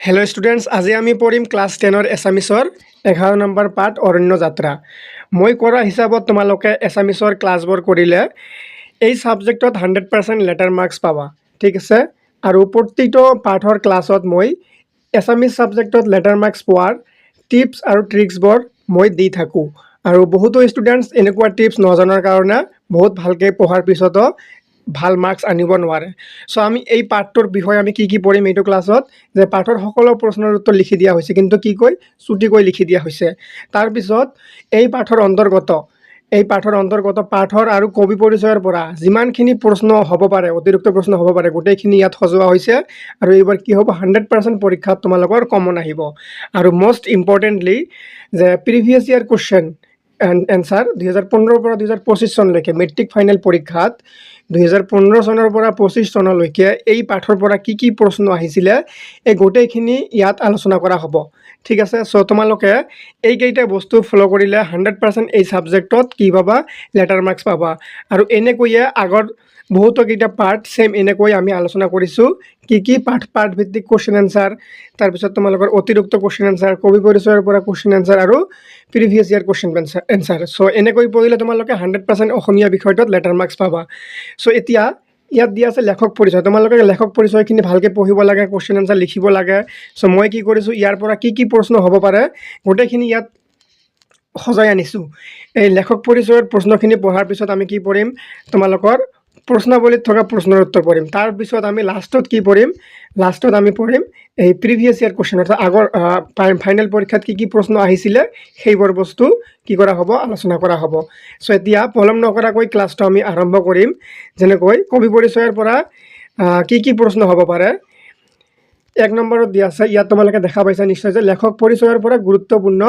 Hello' students, আজি আমি পঢ়িম ক্লাছ 10ৰ এছামিছৰ 11 নম্বৰ পাঠ অৰণ্য যাত্ৰা। মই কৰা হিচাপত তোমালোকে এছামিছৰ ক্লাছবোৰ কৰিলে এই ছাবজেক্টত 100% লেটাৰ মাৰ্কছ পাবা, ঠিক আছে। আৰু প্ৰতিটো পাঠৰ ক্লাছত মই এছামিছ ছাবজেক্টত লেটাৰ মাৰ্কছ পোৱাৰ টিপছ আৰু ট্ৰিক্সবোৰ মই দি থাকোঁ। আৰু বহুতো ষ্টুডেণ্টছ এনেকুৱা টিপছ নজনাৰ কাৰণে বহুত ভালকৈ পঢ়াৰ পিছতো ভাল মাৰ্কছ আনিব নোৱাৰে। চ' আমি এই পাঠটোৰ বিষয়ে আমি কি পঢ়িম এইটো ক্লাছত, যে পাঠৰ সকলো প্ৰশ্নৰ উত্তৰ লিখি দিয়া হৈছে, কিন্তু কি কৈ চুটিকৈ লিখি দিয়া হৈছে। তাৰপিছত এই পাঠৰ অন্তৰ্গত পাঠৰ আৰু কবি পৰিচয়ৰ পৰা যিমানখিনি প্ৰশ্ন হ'ব পাৰে, অতিৰিক্ত প্ৰশ্ন হ'ব পাৰে, গোটেইখিনি ইয়াত সজোৱা হৈছে। আৰু এইবাৰ কি হ'ব, 100% পৰীক্ষাত তোমালোকৰ কমন আহিব। আৰু মষ্ট ইম্পৰ্টেণ্টলি যে প্ৰিভিয়াছ ইয়াৰ কুৱেশ্যন এনচাৰ 2015 পৰা 2025 চনলৈকে মেট্ৰিক ফাইনেল পৰীক্ষাত 2015 চনৰ পৰা 25 চনলৈকে এই পাঠৰ পৰা কি প্ৰশ্ন আহিছিলে এই গোটেইখিনি ইয়াত আলোচনা কৰা হ'ব, ঠিক আছে। চ' তোমালোকে এইকেইটা বস্তু ফ'ল' কৰিলে 100% এই ছাবজেক্টত কি পাবা, লেটাৰ মাৰ্কছ পাবা। আৰু এনেকৈয়ে আগৰ বহুতো কেইটা পাৰ্ট ছেম এনেকৈ আমি আলোচনা কৰিছোঁ, কি পাঠ ভিত্তিক কুৱেশ্যন এনচাৰ, তাৰপিছত তোমালোকৰ অতিৰিক্ত কুৱেশ্যন এনচাৰ, কবি পৰিচয়ৰ পৰা কুৱেশ্যন এনচাৰ আৰু প্ৰিভিয়াছ ইয়াৰ কুৱেশ্যন এনচাৰ। চ' এনেকৈ পঢ়িলে তোমালোকে 100% অসমীয়া বিষয়টোত লেটাৰ মাৰ্কছ পাবা। চ' এতিয়া ইয়াত দিয়া আছে লেখক পৰিচয়। তোমালোকে লেখক পৰিচয়খিনি ভালকৈ পঢ়িব লাগে, কুৱেশ্যন এনচাৰ লিখিব লাগে। চ' মই কি কৰিছোঁ, ইয়াৰ পৰা কি প্ৰশ্ন হ'ব পাৰে গোটেইখিনি ইয়াত সজাই আনিছোঁ। এই লেখক পৰিচয়ৰ প্ৰশ্নখিনি পঢ়াৰ পিছত আমি কি পঢ়িম, তোমালোকৰ প্ৰশ্নাৱলীত থকা প্ৰশ্নৰ উত্তৰ পঢ়িম। তাৰপিছত আমি লাষ্টত কি পঢ়িম, আমি পঢ়িম এই প্ৰিভিয়াছ ইয়াৰ কুৱেশ্যন, অৰ্থাৎ আগৰ ফাইনেল পৰীক্ষাত কি প্ৰশ্ন আহিছিলে সেইবোৰ বস্তু কি কৰা হ'ব, আলোচনা কৰা হ'ব। চ' এতিয়া পলম নকৰাকৈ ক্লাছটো আমি আৰম্ভ কৰিম। যেনেকৈ কবি পৰিচয়ৰ পৰা কি প্ৰশ্ন হ'ব পাৰে। 1 নম্বৰত দিয়া আছে, ইয়াত তোমালোকে দেখা পাইছা নিশ্চয় যে লেখক পৰিচয়ৰ পৰা গুৰুত্বপূৰ্ণ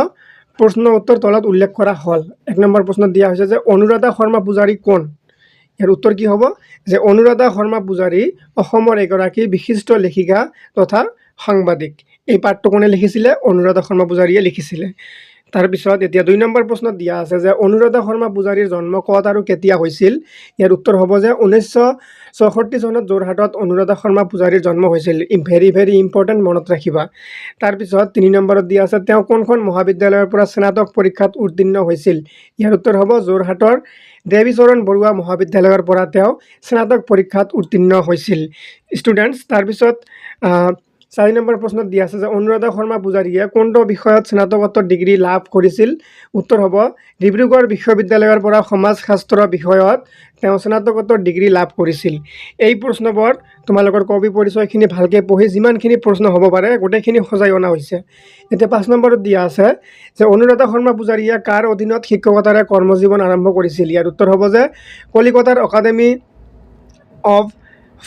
প্ৰশ্ন উত্তৰ তলত উল্লেখ কৰা হ'ল। 1 নম্বৰ প্ৰশ্নত দিয়া হৈছে যে অনুৰাধা শৰ্মা পূজাৰী কোন? ইয়াৰ উত্তৰ কি হ'ব, যে অনুৰাধা শৰ্মা পূজাৰী অসমৰ এগৰাকী বিশিষ্ট লেখিকা তথা সাংবাদিক। এই পাঠটো কোনে লিখিছিলে, অনুৰাধা শৰ্মা পূজাৰীয়ে লিখিছিলে। তাৰপিছত এতিয়া 2 নম্বৰ প্ৰশ্নত দিয়া আছে যে অনুৰাধা শৰ্মা পূজাৰীৰ জন্ম ক'ত আৰু কেতিয়া হৈছিল। ইয়াৰ উত্তৰ হ'ব যে 1964 চনত যোৰহাটত অনুৰাধা শৰ্মা পূজাৰীৰ জন্ম হৈছিল। ভেৰি ইম্পৰ্টেণ্ট, মনত ৰাখিবা। তাৰপিছত 3 নম্বৰত দিয়া আছে তেওঁ কোনখন মহাবিদ্যালয়ৰ পৰা স্নাতক পৰীক্ষাত উত্তীৰ্ণ হৈছিল। ইয়াৰ উত্তৰ হ'ব যোৰহাটৰ দেৱীচৰণ বৰুৱা মহাবিদ্যালয়ৰ পৰা তেওঁ স্নাতক পৰীক্ষাত উত্তীৰ্ণ হৈছিল ষ্টুডেণ্টছ। তাৰপিছত 4 নম্বৰ প্ৰশ্নত দিয়া আছে যে অনুৰাধা শৰ্মা পূজাৰীয়ে কোনটো বিষয়ত স্নাতকোত্তৰ ডিগ্ৰী লাভ কৰিছিল। উত্তৰ হ'ব ডিব্ৰুগড় বিশ্ববিদ্যালয়ৰ পৰা সমাজশাস্ত্ৰ বিষয়ত তেওঁ স্নাতকোত্তৰ ডিগ্ৰী লাভ কৰিছিল। এই প্ৰশ্নবোৰ তোমালোকৰ কবি পৰিচয়খিনি ভালকৈ পঢ়ি যিমানখিনি প্ৰশ্ন হ'ব পাৰে গোটেইখিনি সজাই অনা হৈছে। এতিয়া 5 নম্বৰত দিয়া আছে যে অনুৰাধা শৰ্মা পূজাৰীয়ে কাৰ অধীনত শিক্ষকতাৰে কৰ্মজীৱন আৰম্ভ কৰিছিল। ইয়াৰ উত্তৰ হ'ব যে কলিকতাৰ একাডেমী অৱ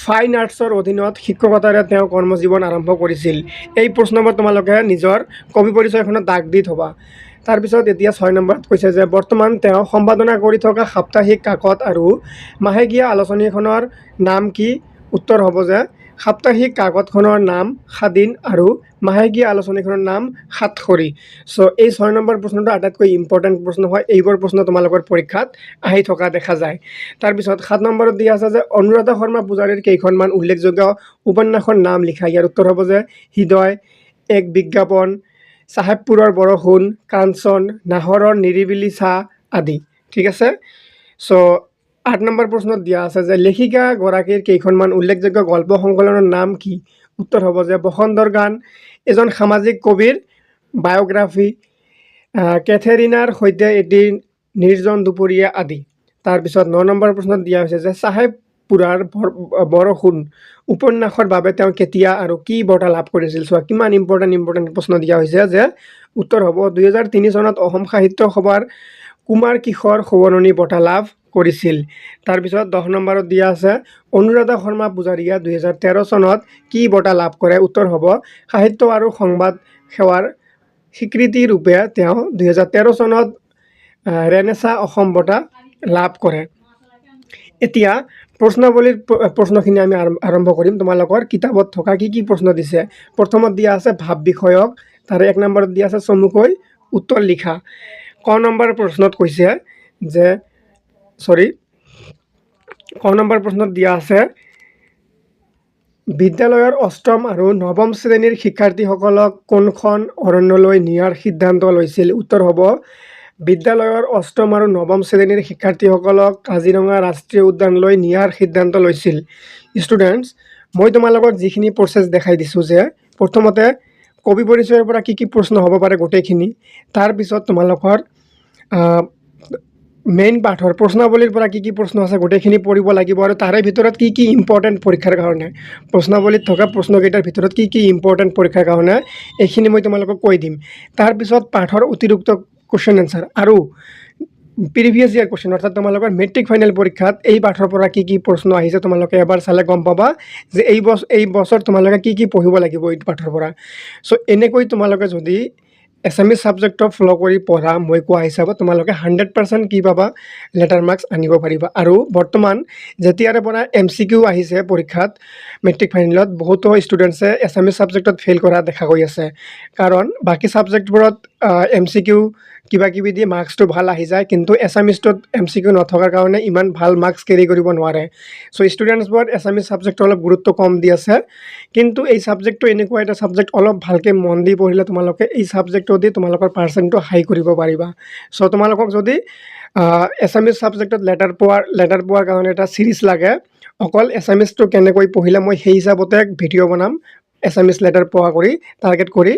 ফাইন আৰ্টছৰ অধীনত শিক্ষকতাৰে তেওঁ কৰ্মজীৱন আৰম্ভ কৰিছিল। এই প্ৰশ্নবোৰ তোমালোকে নিজৰ কবি পৰিচয়খনত দাগ দি থ'বা। তাৰপিছত এতিয়া 6 নম্বৰত কৈছে যে বৰ্তমান তেওঁ সম্পাদনা কৰি থকা সাপ্তাহিক কাকত আৰু মাহেকীয়া আলোচনীখনৰ নাম কি। উত্তৰ হ'ব যে সাপ্তাহিক কাকতখনৰ নাম সাদিন আৰু মাহেকীয়া আলোচনীখনৰ নাম সাতসৰী। চ' এই 6 নম্বৰ প্ৰশ্নটো আটাইতকৈ ইম্পৰ্টেণ্ট প্ৰশ্ন হয়। এইবোৰ প্ৰশ্ন তোমালোকৰ পৰীক্ষাত আহি থকা দেখা যায়। তাৰপিছত 7 নম্বৰত দিয়া আছে যে অনুৰাধা শৰ্মা পূজাৰীৰ কেইখনমান উল্লেখযোগ্য উপন্যাসৰ নাম লিখা। ইয়াৰ উত্তৰ হ'ব যে হৃদয়, এক বিজ্ঞাপন, চাহেবপুৰৰ বৰষুণ, কাঞ্চন, নাহৰৰ নিৰিবিলি ছাঁ আদি, ঠিক আছে। চ' 8 নম্বৰ প্ৰশ্নত দিয়া আছে যে লেখিকাগৰাকীৰ কেইখনমান উল্লেখযোগ্য গল্প সংকলনৰ নাম কি। উত্তৰ হ'ব যে বসন্তৰ গান, এজন সামাজিক কবিৰ বায়'গ্ৰাফী, কেথেৰিনাৰ সৈতে এটি নিৰ্জন দুপৰীয়া আদি। তাৰপিছত 9 নম্বৰ প্ৰশ্নত দিয়া হৈছে যে চাহেবপুৰৰ বৰষুণ উপন্যাসৰ বাবে তেওঁ কেতিয়া আৰু কি বঁটা লাভ কৰিছিল। চোৱা কিমান ইম্পৰ্টেণ্ট প্ৰশ্ন দিয়া হৈছে। যে উত্তৰ হ'ব 2003 চনত অসম সাহিত্য সভাৰ কুমাৰ কিশোৰ সোৱৰণী বঁটা লাভ কৰিছিল। তাৰপিছত 10 নম্বৰত দিয়া আছে অনুৰাধা শৰ্মা পূজাৰীয়ে 2013 চনত কি বঁটা লাভ কৰে। উত্তৰ হ'ব সাহিত্য আৰু সংবাদ সেৱাৰ স্বীকৃতি ৰূপে তেওঁ 2013 চনত ৰেনেছা অসম বঁটা লাভ কৰে। এতিয়া প্ৰশ্নাৱলীৰ প্ৰশ্নখিনি আমি আৰম্ভ কৰিম। তোমালোকৰ কিতাপত থকা কি প্ৰশ্ন দিছে। প্ৰথমত দিয়া আছে ভাৱ বিষয়ক, তাৰে 1 নম্বৰত দিয়া আছে চমুকৈ উত্তৰ লিখা। ক নম্বৰ প্ৰশ্নত কৈছে যে ক নম্বৰ প্ৰশ্নত দিয়া আছে বিদ্যালয়ৰ অষ্টম আৰু নৱম শ্ৰেণীৰ শিক্ষাৰ্থীসকলক কোনখন অৰণ্যলৈ নিয়াৰ সিদ্ধান্ত লৈছিল? উত্তৰ হ'ব বিদ্যালয়ৰ অষ্টম আৰু নৱম শ্ৰেণীৰ শিক্ষাৰ্থীসকলক কাজিৰঙা ৰাষ্ট্ৰীয় উদ্যানলৈ নিয়াৰ সিদ্ধান্ত লৈছিল। ষ্টুডেণ্টছ, মই তোমালোকক যিখিনি প্ৰচেছ দেখাই দিছোঁ যে প্ৰথমতে কবি পৰিচয়ৰ পৰা কি কি প্ৰশ্ন হ'ব পাৰে গোটেইখিনি, তাৰপিছত তোমালোকৰ মেইন পাঠৰ প্ৰশ্নাৱলীৰ পৰা কি কি প্ৰশ্ন আছে গোটেইখিনি পঢ়িব লাগিব আৰু তাৰে ভিতৰত কি কি ইম্পৰ্টেণ্ট পৰীক্ষাৰ কাৰণে, প্ৰশ্নাৱলীত থকা প্ৰশ্নকেইটাৰ ভিতৰত কি কি ইম্পৰ্টেণ্ট পৰীক্ষাৰ কাৰণে এইখিনি মই তোমালোকক কৈ দিম। তাৰপিছত পাঠৰ অতিৰিক্ত কুৱেশ্যন এনচাৰ আৰু প্ৰিভিয়াছ ইয়াৰ কুৱেশ্যন, অৰ্থাৎ তোমালোকৰ মেট্ৰিক ফাইনেল পৰীক্ষাত এই পাঠৰ পৰা কি কি প্ৰশ্ন আহিছে তোমালোকে এবাৰ চালে গম পাবা যে এই বছৰ তোমালোকে কি কি পঢ়িব লাগিব এই পাঠৰ পৰা। চ' এনেকৈ তোমালোকে যদি এছামিছ ছাবজেক্টক ফ'ল' কৰি পঢ়া, মই কোৱা হিচাপত তোমালোকে 100% কি পাবা, লেটাৰ মাৰ্কছ আনিব পাৰিবা। আৰু বৰ্তমান যেতিয়াৰে পৰা MCQ আহিছে পৰীক্ষাত মেট্ৰিক ফাইনেলত, বহুতো ষ্টুডেণ্টছে এছামিছ ছাবজেক্টত ফেইল কৰা দেখা গৈ আছে। কাৰণ বাকী ছাবজেক্টবোৰত MCQ কিবা কিবি দি মাৰ্কছটো ভাল আহি যায়, কিন্তু এছামিছটোত MCQ নথকাৰ কাৰণে ইমান ভাল মাৰ্কছ কেৰি কৰিব নোৱাৰে। চ' ষ্টুডেণ্টছবোৰত এছামিছ ছাবজেক্টটো অলপ গুৰুত্ব কম দি আছে, কিন্তু এই ছাবজেক্টটো এনেকুৱা এটা ছাবজেক্ট, অলপ ভালকৈ মন দি পঢ়িলে তোমালোকে এই ছাবজেক্টটো দি তোমালোকৰ পাৰ্চেণ্টটো হাই কৰিব পাৰিবা। চ' তোমালোকক যদি এছামিছ ছাবজেক্টত লেটাৰ পোৱাৰ কাৰণে এটা ছিৰিজ লাগে, অকল এছামিছটো কেনেকৈ পঢ়িলে মই সেই হিচাপতে ভিডিঅ' বনাম, এছামিছ লেটাৰ পোৱা কৰি টাৰ্গেট কৰি।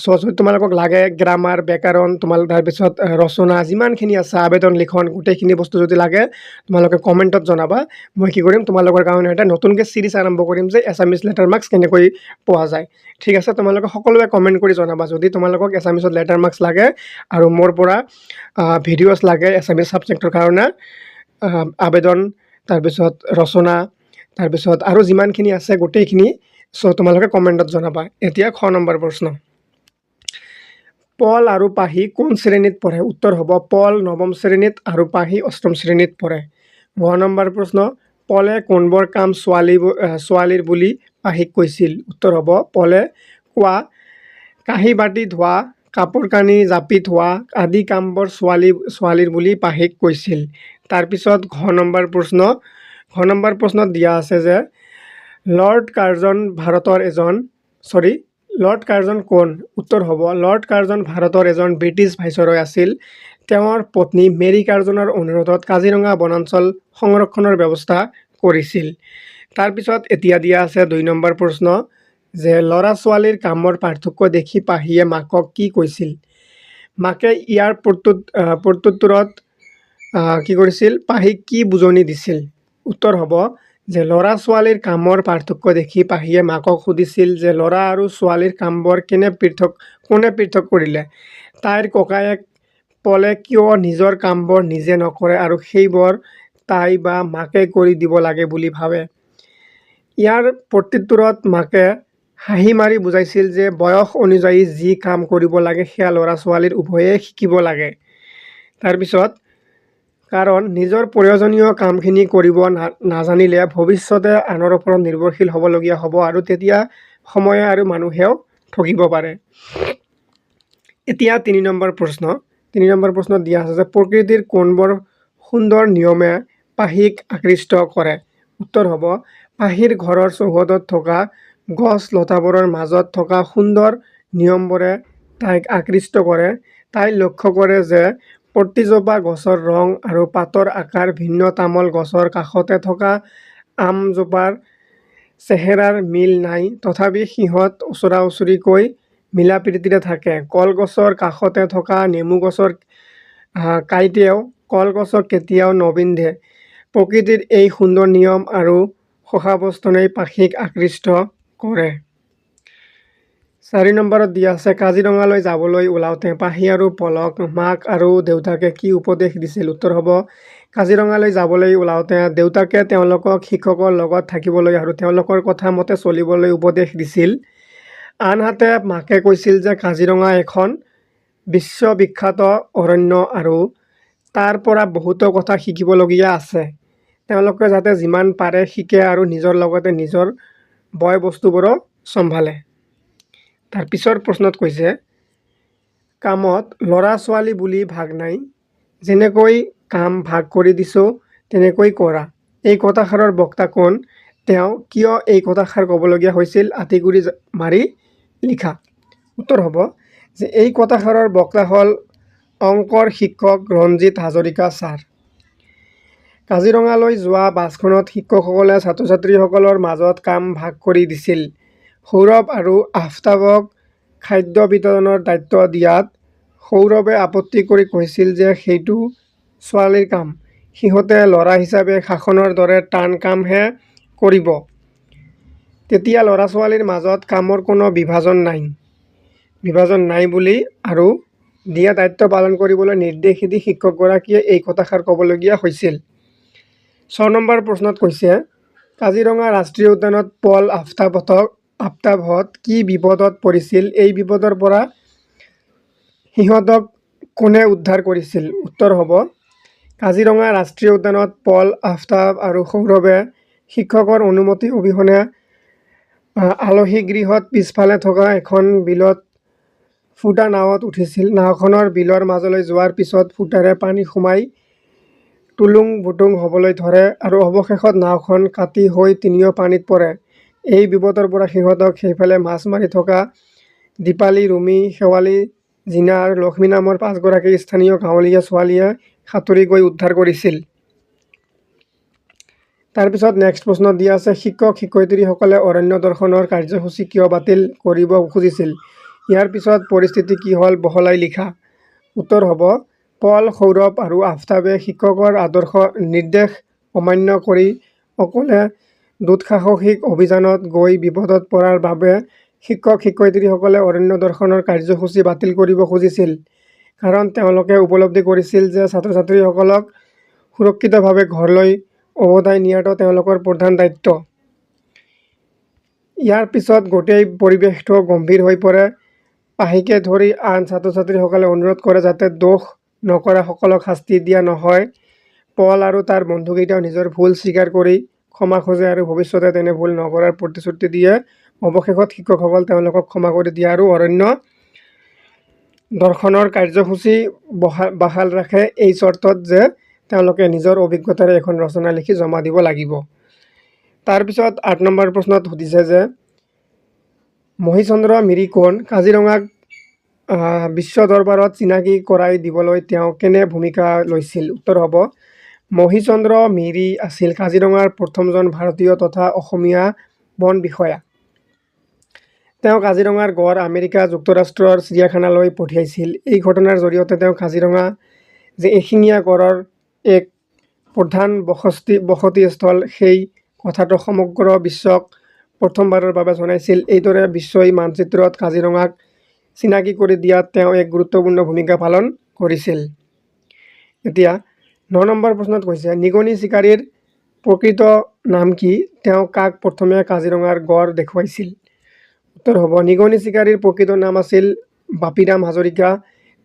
চ' যদি তোমালোকক লাগে গ্ৰামাৰ, ব্যাকৰণ, তাৰপিছত ৰচনা, যিমানখিনি আছে আবেদন লিখন, গোটেইখিনি বস্তু যদি লাগে তোমালোকে কমেণ্টত জনাবা। মই কি কৰিম, তোমালোকৰ কাৰণে এটা নতুনকৈ ছিৰিজ আৰম্ভ কৰিম যে এছামিছ লেটাৰ মাৰ্কছ কেনেকৈ পোৱা যায়। ঠিক আছে, তোমালোকে সকলোৱে কমেণ্ট কৰি জনাবা যদি তোমালোকক এছামিছত লেটাৰ মাৰ্কছ লাগে আৰু মোৰ পৰা ভিডিঅ'ছ লাগে এছামিছ ছাবজেক্টৰ কাৰণে, আবেদন, তাৰপিছত ৰচনা, তাৰপিছত আৰু যিমানখিনি আছে গোটেইখিনি। চ' তোমালোকে কমেণ্টত জনাবা। এতিয়া খ নম্বৰ প্ৰশ্ন, পল আৰু পাহি কোন শ্ৰেণীত পঢ়ে? উত্তৰ হ'ব পল নৱম শ্ৰেণীত আৰু পাহি অষ্টম শ্ৰেণীত পঢ়ে। ঘ নম্বৰ প্ৰশ্ন, পলে কোনবোৰ কাম ছোৱালীৰ বুলি পাহিক কৈছিল? উত্তৰ হ'ব পলে কোৱা কাঁহী বাতি ধোৱা, কাপোৰ কানি জাপি থোৱা আদি কামবোৰ ছোৱালীৰ বুলি পাহিক কৈছিল। তাৰপিছত ঘ নম্বৰ প্ৰশ্নত দিয়া আছে যে লৰ্ড কাৰ্জন কোন? উত্তৰ হ'ব লৰ্ড কাৰ্জন ভাৰতৰ এজন ব্ৰিটিছ ভাইচৰয় আছিল। তেওঁৰ পত্নী মেৰী কাৰ্জনৰ অনুৰোধত কাজিৰঙা বনাঞ্চল সংৰক্ষণৰ ব্যৱস্থা কৰিছিল। তাৰপিছত এতিয়া দিয়া আছে 2 নম্বৰ প্ৰশ্ন যে ল'ৰা ছোৱালীৰ কামৰ পাৰ্থক্য দেখি পাহিয়ে মাকক কি কৈছিল? মাকে ইয়াৰ প্ৰত্যুত্তৰত কি কৰিছিল, পাহিক কি বুজনি দিছিল? উত্তৰ হ'ব যে ল'ৰা ছোৱালীৰ কামৰ পাৰ্থক্য দেখি পাহিয়ে মাকক সুধিছিল যে ল'ৰা আৰু ছোৱালীৰ কামবোৰ কোনে পৃথক কৰিলে। তাইৰ ককায়েক পলে কিয় নিজৰ কামবোৰ নিজে নকৰে আৰু সেইবোৰ তাই বা মাকে কৰি দিব লাগে বুলি ভাবে? ইয়াৰ প্ৰত্যুত্তৰত মাকে হাঁহি মাৰি বুজাইছিল যে বয়স অনুযায়ী যি কাম কৰিব লাগে সেয়া ল'ৰা ছোৱালীৰ উভয়ে শিকিব লাগে। তাৰপিছত কাৰণ নিজৰ প্ৰয়োজনীয় কামখিনি কৰিব নাজানিলে ভৱিষ্যতে আনৰ ওপৰত নিৰ্ভৰশীল হ'বলগীয়া হ'ব আৰু তেতিয়া সময়ে আৰু মানুহেও ঠগিব পাৰে। এতিয়া 3 নম্বৰ প্ৰশ্নত দিয়া আছে যে প্ৰকৃতিৰ কোনবোৰ সুন্দৰ নিয়মে পাহিক আকৃষ্ট কৰে? উত্তৰ হ'ব পাহিৰ ঘৰৰ চৌহদত থকা গছ লতাবোৰৰ মাজত থকা সুন্দৰ নিয়মবোৰে তাইক আকৃষ্ট কৰে। তাই লক্ষ্য কৰে যে প্ৰতিজোপা গছৰ ৰং আৰু পাতৰ আকাৰ ভিন্ন, তামোল গছৰ কাষতে থকা আমজোপাৰ চেহেৰাৰ মিল নাই, তথাপি সিহঁত ওচৰা ওচৰিকৈ মিলা প্ৰীতিৰে থাকে। কলগছৰ কাষতে থকা নেমু গছৰ কাইটেও কলগছক কেতিয়াও নবিন্ধে। প্ৰকৃতিৰ এই সুন্দৰ নিয়ম আৰু সহাৱস্থানেই পাহিক আকৃষ্ট কৰে। 4 নম্বৰত দিয়া আছে কাজিৰঙালৈ যাবলৈ ওলাওঁতে পাহি আৰু পলক মাক আৰু দেউতাকে কি উপদেশ দিছিল? উত্তৰ হ'ব কাজিৰঙালৈ যাবলৈ ওলাওঁতে দেউতাকে তেওঁলোকক শিক্ষকৰ লগত থাকিবলৈ আৰু তেওঁলোকৰ কথা মতে চলিবলৈ উপদেশ দিছিল। আনহাতে মাকে কৈছিল যে কাজিৰঙা এখন বিশ্ববিখ্যাত অৰণ্য আৰু তাৰ পৰা বহুতো কথা শিকিবলগীয়া আছে। তেওঁলোকে যাতে যিমান পাৰে শিকে আৰু নিজৰ লগতে নিজৰ বয় বস্তুবোৰো চম্ভালে। তাৰ পিছৰ প্ৰশ্নত কৈছে কামত ল'ৰা ছোৱালী বুলি ভাগ নাই, যেনেকৈ কাম ভাগ কৰি দিছোঁ তেনেকৈ কৰা। এই কথাষাৰৰ বক্তা কোন? তেওঁ কিয় এই কথাষাৰ ক'বলগীয়া হৈছিল আঁতিগুৰি মাৰি লিখা। উত্তৰ হ'ব যে এই কথাষাৰৰ বক্তা হ'ল অংকৰ শিক্ষক ৰঞ্জিত হাজৰিকা ছাৰ। কাজিৰঙালৈ যোৱা বাছখনত শিক্ষকসকলে ছাত্ৰ ছাত্ৰীসকলৰ মাজত কাম ভাগ কৰি দিছিল। সৌৰভ আৰু আফতাবক খাদ্য বিতৰণৰ দায়িত্ব দিয়াত সৌৰভে আপত্তি কৰি কৈছিল যে সেইটো ছোৱালীৰ কাম, সিহঁতে ল'ৰা হিচাপে শাসনৰ দৰে টান কামহে কৰিব। তেতিয়া ল'ৰা ছোৱালীৰ মাজত কামৰ কোনো বিভাজন নাই বুলি আৰু দিয়া দায়িত্ব পালন কৰিবলৈ নিৰ্দেশ দি শিক্ষকগৰাকীয়ে এই কথাষাৰ ক'বলগীয়া হৈছিল। 6 নম্বৰ প্ৰশ্নত কৈছে কাজিৰঙা ৰাষ্ট্ৰীয় উদ্যানত পল আফতাবহঁত কি বিপদত পৰিছিল, এই বিপদৰ পৰা সিহঁতক কোনে উদ্ধাৰ কৰিছিল। উত্তৰ হ'ব কাজিৰঙা ৰাষ্ট্ৰীয় উদ্যানত পল আফতাব আৰু সৌৰভে শিক্ষকৰ অনুমতি অবিহনে আলহী গৃহত পিছফালে থকা এখন বিলত ফুটা নাৱত উঠিছিল। নাওখনৰ বিলৰ মাজলৈ যোৱাৰ পিছত ফুটাৰে পানী সোমাই টুলুং ভুটুং হ'বলৈ ধৰে আৰু অৱশেষত নাওখন কাটি হৈ তিনিও পানীত পৰে। এই বিপদৰ পৰা সিহঁতক সেইফালে মাছ মাৰি থকা দীপালী, ৰুমি, শেৱালী, জিনা আৰু লক্ষ্মী নামৰ 5গৰাকী স্থানীয় গাঁৱলীয়া ছোৱালীয়ে সাঁতুৰি গৈ উদ্ধাৰ কৰিছিল। তাৰপিছত নেক্সট প্ৰশ্নত দিয়া আছে শিক্ষক শিক্ষয়িত্ৰীসকলে অৰণ্য দৰ্শনৰ কাৰ্যসূচী কিয় বাতিল কৰিব খুজিছিল। ইয়াৰ পিছত পৰিস্থিতি কি হ'ল বহলাই লিখা। উত্তৰ হ'ব পল, সৌৰভ আৰু আফতাবে শিক্ষকৰ আদৰ্শ নিৰ্দেশ অমান্য কৰি অকলে দুঃসাহসিক অভিযানত গৈ বিপদত পৰাৰ বাবে শিক্ষক শিক্ষয়িত্ৰীসকলে অৰণ্য দৰ্শনৰ কাৰ্যসূচী বাতিল কৰিব খুজিছিল। কাৰণ তেওঁলোকে উপলব্ধি কৰিছিল যে ছাত্ৰ ছাত্ৰীসকলক সুৰক্ষিতভাৱে ঘৰলৈ উভতাই নিয়াটো তেওঁলোকৰ প্ৰধান দায়িত্ব। ইয়াৰ পিছত গোটেই পৰিৱেশটো গম্ভীৰ হৈ পৰে। পাহিকে ধৰি আন ছাত্ৰ ছাত্ৰীসকলে অনুৰোধ কৰে যাতে দোষ নকৰাসকলক শাস্তি দিয়া নহয়। পল আৰু তাৰ বন্ধুকেইটাও নিজৰ ভুল স্বীকাৰ কৰি ক্ষমা খোজে আৰু ভৱিষ্যতে তেনে ভুল নকৰাৰ প্ৰতিশ্ৰুতি দিয়ে। অৱশেষত শিক্ষকসকল তেওঁলোকক ক্ষমা কৰি দিয়ে আৰু অৰণ্য দৰ্শনৰ কাৰ্যসূচী বাহাল ৰাখে এই চৰ্তত যে তেওঁলোকে নিজৰ অভিজ্ঞতাৰে এখন ৰচনা লিখি জমা দিব লাগিব। তাৰপিছত 8 নম্বৰ প্ৰশ্নত সুধিছে যে মহিচন্দ্ৰ মিৰি কোন? কাজিৰঙাক বিশ্ব দৰবাৰত চিনাকি কৰাই দিবলৈ তেওঁ কেনে ভূমিকা লৈছিল। উত্তৰ হ'ব মহিচন্দ্ৰ মিৰি আছিল কাজিৰঙাৰ প্ৰথমজন ভাৰতীয় তথা অসমীয়া বন বিষয়া। তেওঁ কাজিৰঙাৰ গড় আমেৰিকা যুক্তৰাষ্ট্ৰৰ চিৰিয়াখানালৈ পঠিয়াইছিল। এই ঘটনাৰ জৰিয়তে তেওঁ কাজিৰঙা যে এশিঙীয়া গড়ৰ এক প্ৰধান বসতিস্থল সেই কথাটো সমগ্ৰ বিশ্বক প্ৰথমবাৰৰ বাবে জনাইছিল। এইদৰে বিশ্বই মানচিত্ৰত কাজিৰঙাক চিনাকি কৰি দিয়াত তেওঁ এক গুৰুত্বপূৰ্ণ ভূমিকা পালন কৰিছিল। এতিয়া 9 নম্বৰ প্ৰশ্নত কৈছে নিগনি চিকাৰীৰ প্ৰকৃত নাম কি? তেওঁ কাক প্ৰথমে কাজিৰঙাৰ গড় দেখুৱাইছিল। উত্তৰ হ'ব নিগনি চিকাৰীৰ প্ৰকৃত নাম আছিল বাপিৰাম হাজৰিকা।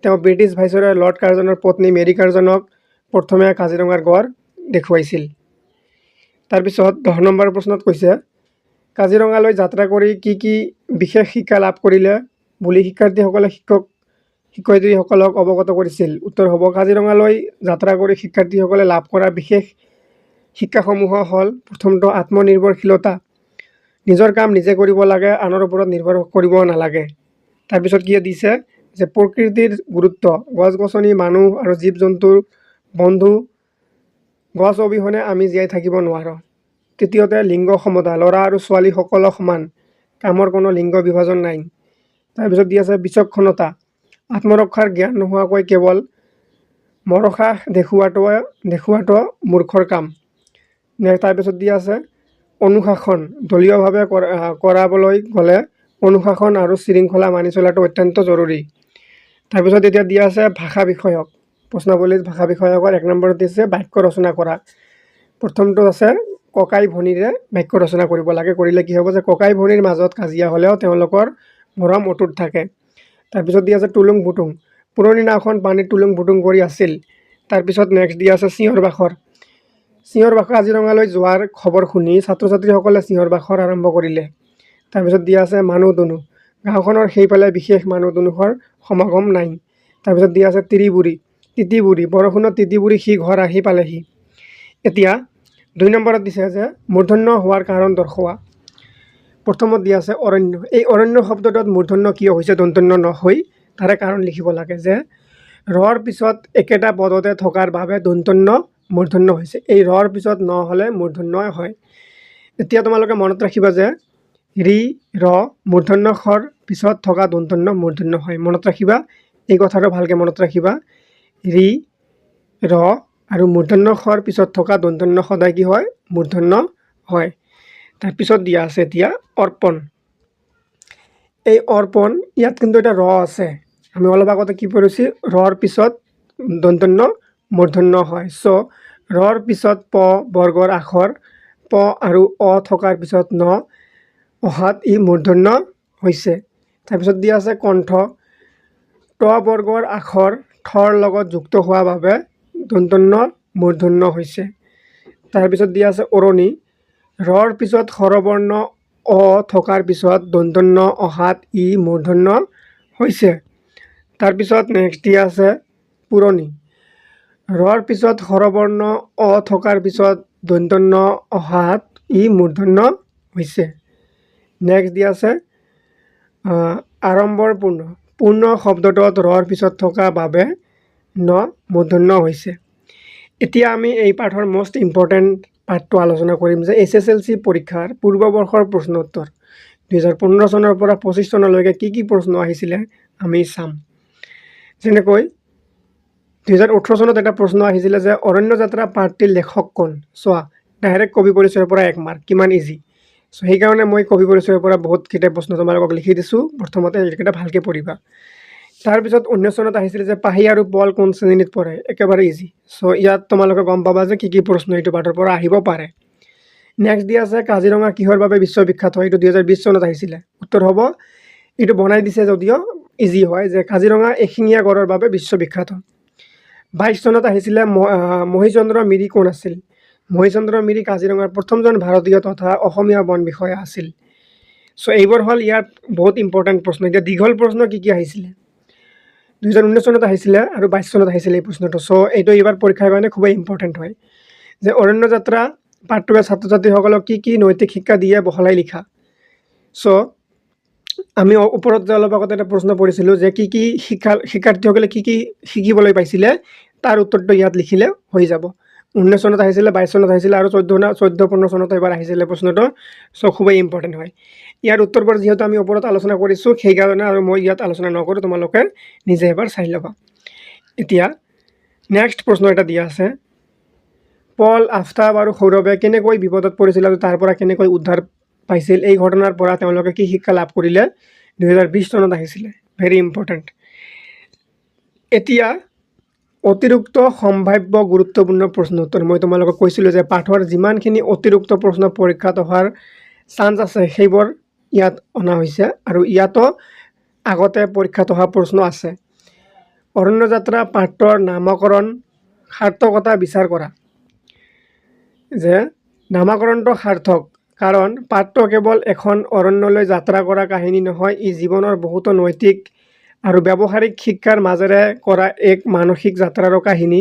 তেওঁ ব্ৰিটিছ ভাইচৰয় লৰ্ড কাৰ্জনৰ পত্নী মেৰী কাৰ্জনক প্ৰথমে কাজিৰঙাৰ গড় দেখুৱাইছিল। তাৰপিছত 10 নম্বৰ প্ৰশ্নত কৈছে কাজিৰঙালৈ যাত্ৰা কৰি কি বিশেষ শিক্ষা লাভ কৰিলে বুলি শিক্ষাৰ্থীসকলে শিক্ষক শিক্ষয়িত্ৰীসকলক অৱগত কৰিছিল। উত্তৰ হ'ব কাজিৰঙালৈ যাত্ৰা কৰি শিক্ষাৰ্থীসকলে লাভ কৰা বিশেষ শিক্ষাসমূহ হ'ল প্ৰথমটো আত্মনিৰ্ভৰশীলতা, নিজৰ কাম নিজে কৰিব লাগে, আনৰ ওপৰত নিৰ্ভৰ কৰিব নালাগে। তাৰপিছত কি দিছে যে প্ৰকৃতিৰ গুৰুত্ব, গছ গছনি, মানুহ আৰু জীৱ জন্তুৰ বন্ধু, গছ অবিহনে আমি জীয়াই থাকিব নোৱাৰোঁ। তৃতীয়তে লিংগ সমতা, ল'ৰা আৰু ছোৱালী সকলো সমান, কামৰ কোনো লিংগ বিভাজন নাই। তাৰপিছত দি আছে বিচক্ষণতা, আত্মৰক্ষাৰ জ্ঞান নোহোৱাকৈ কেৱল মৰসাহ দেখুওৱাটো মূৰ্খৰ কাম। তাৰপিছত দি আছে অনুশাসন, দলীয়ভাৱে কৰাবলৈ গ'লে অনুশাসন আৰু শৃংখলা মানি চলাটো অত্যন্ত জৰুৰী। তাৰপিছত এতিয়া দিয়া আছে ভাষা বিষয়ক, প্ৰশ্নাৱলীত ভাষা বিষয়কৰ 1 নম্বৰত দিছে বাক্য ৰচনা কৰা। প্ৰথমটো আছে ককাই ভনীৰে বাক্য ৰচনা কৰিব লাগে। কৰিলে কি হ'ব যে ককাই ভনীৰ মাজত কাজিয়া হ'লেও তেওঁলোকৰ মৰম অটুট থাকে। তাৰপিছত দিয়া আছে টুলুং ভুটুং, পুৰণি নাওখন পানীত টুলুং ভুটুং কৰি আছিল। তাৰপিছত নেক্সট দিয়া আছে চিঞৰ বাখৰ। কাজিৰঙালৈ যোৱাৰ খবৰ শুনি ছাত্ৰ ছাত্ৰীসকলে চিঞৰ বাখৰ আৰম্ভ কৰিলে। তাৰপিছত দিয়া আছে মানুহ দুনুহ, গাঁওখনৰ সেইফালে বিশেষ মানুহ দুনুহৰ সমাগম নাই। তাৰপিছত দিয়া আছে তিতিবুৰি, বৰষুণত তিতিবুৰি সি ঘৰ আহি পালেহি। এতিয়া 2 নম্বৰত দিছে যে মূৰ্ধন্য হোৱাৰ কাৰণ দৰ্শোৱা। প্ৰথমত দিয়া আছে অৰণ্য। এই অৰণ্য শব্দটোত মূৰ্ধন্য কিয় হৈছে দন্তন্য নহৈ তাৰে কাৰণ লিখিব লাগে যে ৰৰ পিছত একেটা পদতে থকাৰ বাবে দন্তন্য মূৰ্ধন্য হৈছে। এই ৰৰ পিছত ন হ'লে মূৰ্ধন্যই হয়। এতিয়া তোমালোকে মনত ৰাখিবা যে ৰি ৰ মূৰ্ধন্য খৰ পিছত থকা দন্তন্য মূৰ্ধন্য হয়। মনত ৰাখিবা, এই কথাটো ভালকৈ মনত ৰাখিবা। ৰি ৰ আৰু মূৰ্ধন্য খৰ পিছত থকা দন্তন্য সদায় কি হয়? মূৰ্ধন্য হয়। তাৰপিছত দিয়া আছে এতিয়া অৰ্পণ। এই অৰ্পণ ইয়াত কিন্তু এটা ৰ আছে। আমি অলপ আগতে কি পঢ়িছো? ৰৰ পিছত দন্তন্য মূৰ্ধন্য হয়। চ' ৰৰ পিছত প বৰ্গৰ আখৰ প আৰু অ থকাৰ পিছত ন অহাত ই মূৰ্ধন্য হৈছে। তাৰপিছত দিয়া আছে কণ্ঠ। ত বৰ্গৰ আখৰ থৰ লগত যুক্ত হোৱাৰ বাবে দন্তন্য মূৰ্ধন্য হৈছে। তাৰপিছত দিয়া আছে অৰণি। ৰৰ পিছত স্বৰবৰ্ণ অ থকাৰ পিছত দন্তন্য অহাত ই মূৰ্ধন্য হৈছে। তাৰপিছত নেক্সট দিয়া আছে পুৰণি। ৰৰ পিছত স্বৰবৰ্ণ অ থকাৰ পিছত দন্তন্য অহাত ই মূৰ্ধন্য হৈছে। নেক্সট দিয়া আছে আৰম্ভৰ পূৰ্ণ। পূৰ্ণ শব্দটোত ৰৰ পিছত থকা বাবে ন মূৰ্ধন্য হৈছে। এতিয়া আমি এই পাঠৰ মষ্ট ইম্পৰ্টেণ্ট পাঠটো আলোচনা কৰিম যে SSLC পৰীক্ষাৰ পূৰ্ববৰ্ষৰ প্ৰশ্ন উত্তৰ 2015 চনৰ পৰা 25 চনলৈকে কি প্ৰশ্ন আহিছিলে আমি চাম। যেনেকৈ 2018 চনত এটা প্ৰশ্ন আহিছিলে যে অৰণ্য যাত্ৰা পাঠটিৰ লেখক কোন? চোৱা, ডাইৰেক্ট কবি পৰিচয়ৰ পৰা 1 মাৰ্ক, কিমান ইজি। চ' সেইকাৰণে মই কবি পৰিচয়ৰ পৰা বহুতকেইটা প্ৰশ্ন তোমালোকক লিখি দিছোঁ। প্ৰথমতে এইকেইটা ভালকৈ পঢ়িবা। তাৰপিছত 19 চনত আহিছিলে যে পাহি আৰু পল কোন শ্ৰেণীত পঢ়ে? একেবাৰে ইজি। চ' ইয়াত তোমালোকে গম পাবা যে কি প্ৰশ্ন এইটো পাঠৰ পৰা আহিব পাৰে। নেক্সট দিয়া আছে কাজিৰঙা কিহৰ বাবে বিশ্ববিখ্যাত হয়? এইটো 2020 চনত আহিছিলে। উত্তৰ হ'ব, এইটো বনাই দিছে যদিও ইজি হয় যে কাজিৰঙা এশিঙীয়া গড়ৰ বাবে বিশ্ববিখ্যাত। 22 চনত আহিছিলে মহিচন্দ্ৰ মিৰি কোন আছিল? মহিচন্দ্ৰ মিৰি কাজিৰঙাৰ প্ৰথমজন ভাৰতীয় তথা অসমীয়া বন বিষয়া আছিল। চ' এইবোৰ হ'ল ইয়াত বহুত ইম্পৰ্টেণ্ট প্ৰশ্ন। এতিয়া দীঘল প্ৰশ্ন কি আহিছিলে? 2019 চনত আহিছিলে আৰু 22 চনত আহিছিলে এই প্ৰশ্নটো। চ' এইটো এইবাৰ পৰীক্ষাৰ কাৰণে খুবেই ইম্পৰ্টেণ্ট হয় যে অৰণ্য যাত্ৰা পাঠটোৱে ছাত্ৰ ছাত্ৰীসকলক কি নৈতিক শিক্ষা দিয়ে বহলাই লিখা। চ' আমি ওপৰত যে অলপ আগতে এটা প্ৰশ্ন পঢ়িছিলোঁ যে কি শিক্ষাৰ্থীসকলে কি শিকিবলৈ পাইছিলে তাৰ উত্তৰটো ইয়াত লিখিলে হৈ যাব। 19 চনত আহিছিলে, 22 চনত আহিছিলে আৰু 14-15 চনত এবাৰ আহিছিলে প্ৰশ্নটো। চ' খুবেই ইম্পৰ্টেণ্ট হয়। ইয়াৰ উত্তৰবোৰ যিহেতু আমি ওপৰত আলোচনা কৰিছোঁ সেইকাৰণে আৰু মই ইয়াত আলোচনা নকৰোঁ, তোমালোকে নিজে এবাৰ চাই ল'বা। এতিয়া নেক্সট প্ৰশ্ন এটা দিয়া আছে, পল, আফতাব আৰু সৌৰভে কেনেকৈ বিপদত পৰিছিল আৰু তাৰ পৰা কেনেকৈ উদ্ধাৰ পাইছিল? এই ঘটনাৰ পৰা তেওঁলোকে কি শিক্ষা লাভ কৰিলে? 2020 চনত আহিছিলে। Very important. এতিয়া অতিৰিক্ত সম্ভাৱ্য গুৰুত্বপূৰ্ণ প্ৰশ্ন উত্তৰ। মই তোমালোকক কৈছিলোঁ যে পাঠৰ যিমানখিনি অতিৰিক্ত প্ৰশ্ন পৰীক্ষাত অহাৰ চান্স আছে সেইবোৰ ইয়াত অনা হৈছে আৰু ইয়াতো আগতে পৰীক্ষাত অহা প্ৰশ্ন আছে। অৰণ্য যাত্ৰা পাঠৰ নামকৰণ সাৰ্থকতা বিচাৰ কৰা। যে নামকৰণটো সাৰ্থক কাৰণ পাঠটো কেৱল এখন অৰণ্যলৈ যাত্ৰা কৰা কাহিনী নহয়, ই জীৱনৰ বহুতো নৈতিক আৰু ব্যৱহাৰিক শিক্ষাৰ মাজেৰে কৰা এক মানসিক যাত্ৰাৰো কাহিনী।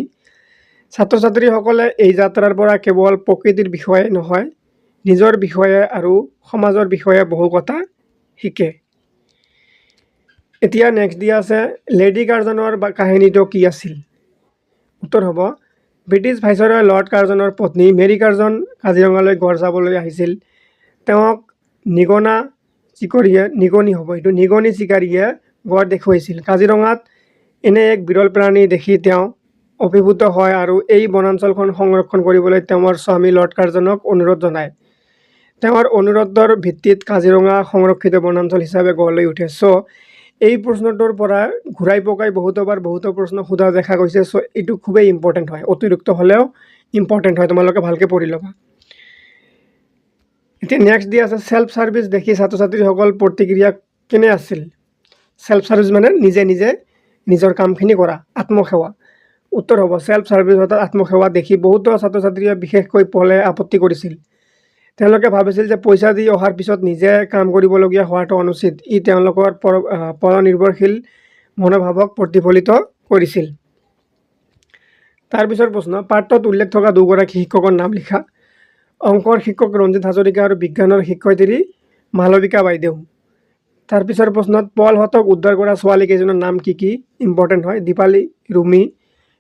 ছাত্ৰ ছাত্ৰীসকলে এই যাত্ৰাৰ পৰা কেৱল প্ৰকৃতিৰ বিষয়ে নহয়, নিজৰ বিষয়ে আৰু সমাজৰ বিষয়ে বহু কথা শিকে। এতিয়া নেক্সট দিয়া আছে লেডি কাৰ্জনৰ কাহিনীটো কি আছিল? উত্তৰ হ'ব, ব্ৰিটিছ ভাইচৰয় লৰ্ড কাৰ্জনৰ পত্নী মেৰী কাৰ্জন কাজিৰঙালৈ গড় চাবলৈ আহিছিল। তেওঁক নিগনি চিকাৰীয়ে গড় দেখুৱাইছিল। কাজিৰঙাত এনে এক বিৰল প্ৰাণী দেখি তেওঁ অভিভূত হয় আৰু এই বনাঞ্চলখন সংৰক্ষণ কৰিবলৈ তেওঁৰ স্বামী লৰ্ড কাৰ্জনক অনুৰোধ জনায়। তেওঁৰ অনুৰোধৰ ভিত্তিত কাজিৰঙা সংৰক্ষিত বনাঞ্চল হিচাপে গঢ় লৈ উঠে। চ' এই প্ৰশ্নটোৰ পৰা ঘূৰাই পকাই বহুতো প্ৰশ্ন সোধা দেখা গৈছে। চ' এইটো খুবেই ইম্পৰ্টেণ্ট হয়, অতিৰিক্ত হ'লেও ইম্পৰ্টেণ্ট হয়, তোমালোকে ভালকৈ পঢ়ি ল'বা। এতিয়া নেক্সট দিয়া আছে ছেল্ফ ছাৰ্ভিচ দেখি ছাত্ৰ ছাত্ৰীসকল প্ৰতিক্ৰিয়া কেনে আছিল? ছেল্ফ ছাৰ্ভিচ মানে নিজে নিজৰ কামখিনি কৰা, আত্মসেৱা। উত্তৰ হ'ব, ছেল্ফ ছাৰ্ভিচ অৰ্থাৎ আত্মসেৱা দেখি বহুতো ছাত্ৰ ছাত্ৰীয়ে বিশেষকৈ পলে আপত্তি কৰিছিল। তেওঁলোকে ভাবিছিল যে পইচা দি অহাৰ পিছত নিজে কাম কৰিবলগীয়া হোৱাটো অনুচিত। ই তেওঁলোকৰ পৰনিৰ্ভৰশীল মনোভাৱক প্ৰতিফলিত কৰিছিল। তাৰপিছৰ প্ৰশ্ন, পাঠটোত উল্লেখ থকা দুগৰাকী শিক্ষকৰ নাম লিখা। অংকৰ শিক্ষক ৰঞ্জিত হাজৰিকা আৰু বিজ্ঞানৰ শিক্ষয়িত্ৰী মালবিকা বাইদেউ। তাৰ পিছৰ প্ৰশ্নত পলহঁতক উদ্ধাৰ কৰা ছোৱালী কেইজনৰ নাম কি কি ইম্পৰ্টেণ্ট হয়? দীপালী, ৰুমি,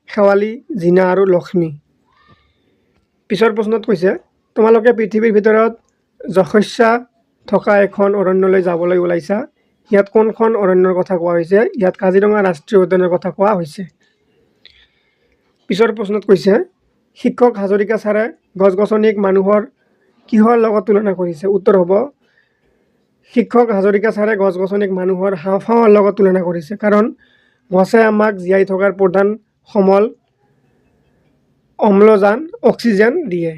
শেৱালী, জিনা আৰু লক্ষ্মী। পিছৰ প্ৰশ্নত কৈছে তোমালোকে পৃথিৱীৰ ভিতৰত যশস্যা থকা এখন অৰণ্যলৈ যাবলৈ ওলাইছা। ইয়াত কোনখন অৰণ্যৰ কথা কোৱা হৈছে? ইয়াত কাজিৰঙা ৰাষ্ট্ৰীয় উদ্যানৰ কথা কোৱা হৈছে। পিছৰ প্ৰশ্নত কৈছে শিক্ষক হাজৰিকা ছাৰে গছ গছনিক মানুহৰ কিহৰ লগত তুলনা কৰিছে? উত্তৰ হ'ব শিক্ষক হাজৰিকা ছাৰে গছ গছনিক মানুহৰ হাওঁফাওঁৰ লগত তুলনা কৰিছে, কাৰণ গছে আমাক জীয়াই থকাৰ প্ৰধান সমল অম্লজান অক্সিজেন দিয়ে।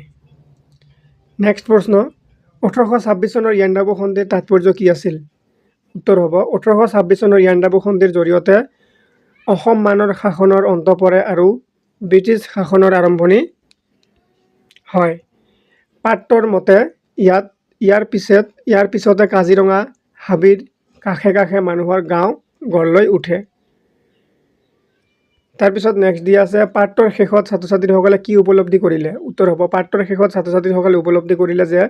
নেক্সট প্ৰশ্ন 1826 চনৰ ইয়াণ্ডাবু সন্ধিৰ তাৎপৰ্য কি আছিল? উত্তৰ হ'ব 1826 চনৰ ইয়াণ্ডাবু সন্ধিৰ জৰিয়তে অসম মানৰ শাসনৰ অন্ত পৰে আৰু ব্ৰিটিছ শাসনৰ আৰম্ভণি হয়। পাত্ৰৰ মতে ইয়াৰ পিছতে কাজিৰঙা হাবিৰ কাষে কাষে মানুহৰ গাঁও গঢ় লৈ উঠে। তাৰপিছত নেক্সট দিয়া আছে পাঠটোৰ শেষত ছাত্ৰ ছাত্ৰীসকলে কি উপলব্ধি কৰিলে? উত্তৰ হ'ব পাঠটোৰ শেষত ছাত্ৰ ছাত্ৰীসকলে উপলব্ধি কৰিলে যে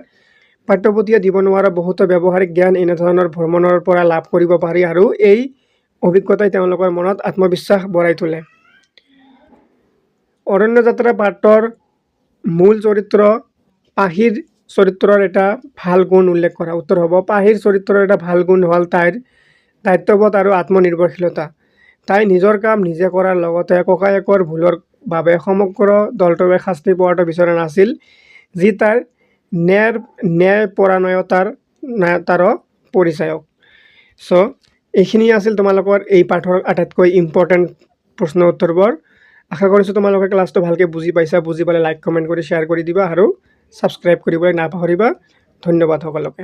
পাঠ্যপুথিয়ে দিব নোৱাৰা বহুতো ব্যৱহাৰিক জ্ঞান এনেধৰণৰ ভ্ৰমণৰ পৰা লাভ কৰিব পাৰি আৰু এই অভিজ্ঞতাই তেওঁলোকৰ মনত আত্মবিশ্বাস বঢ়াই তোলে। অৰণ্য যাত্ৰা পাঠৰ মূল চৰিত্ৰ পাহিৰ চৰিত্ৰৰ এটা ভাল গুণ উল্লেখ কৰা। উত্তৰ হ'ব পাহিৰ চৰিত্ৰৰ এটা ভাল গুণ হ'ল তাইৰ দায়িত্ববোধ আৰু আত্মনিৰ্ভৰশীলতা। তাই নিজৰ কাম নিজে কৰাৰ লগতে ককায়েকৰ ভুলৰ বাবে সমগ্ৰ দলটোৱে শাস্তি পোৱাটো বিচৰা নাছিল, যি তাৰ ন্যায়পৰায়ণতাৰো পৰিচায়ক। চ' এইখিনি আছিল তোমালোকৰ এই পাঠৰ আটাইতকৈ ইম্পৰ্টেণ্ট প্ৰশ্ন উত্তৰবোৰ। আশা কৰিছোঁ তোমালোকে ক্লাছটো ভালকৈ বুজি পাইছা। বুজি পালে লাইক কমেণ্ট কৰি শ্বেয়াৰ কৰি দিবা আৰু ছাবস্ক্ৰাইব কৰিবলৈ নাপাহৰিবা। ধন্যবাদ সকলোকে।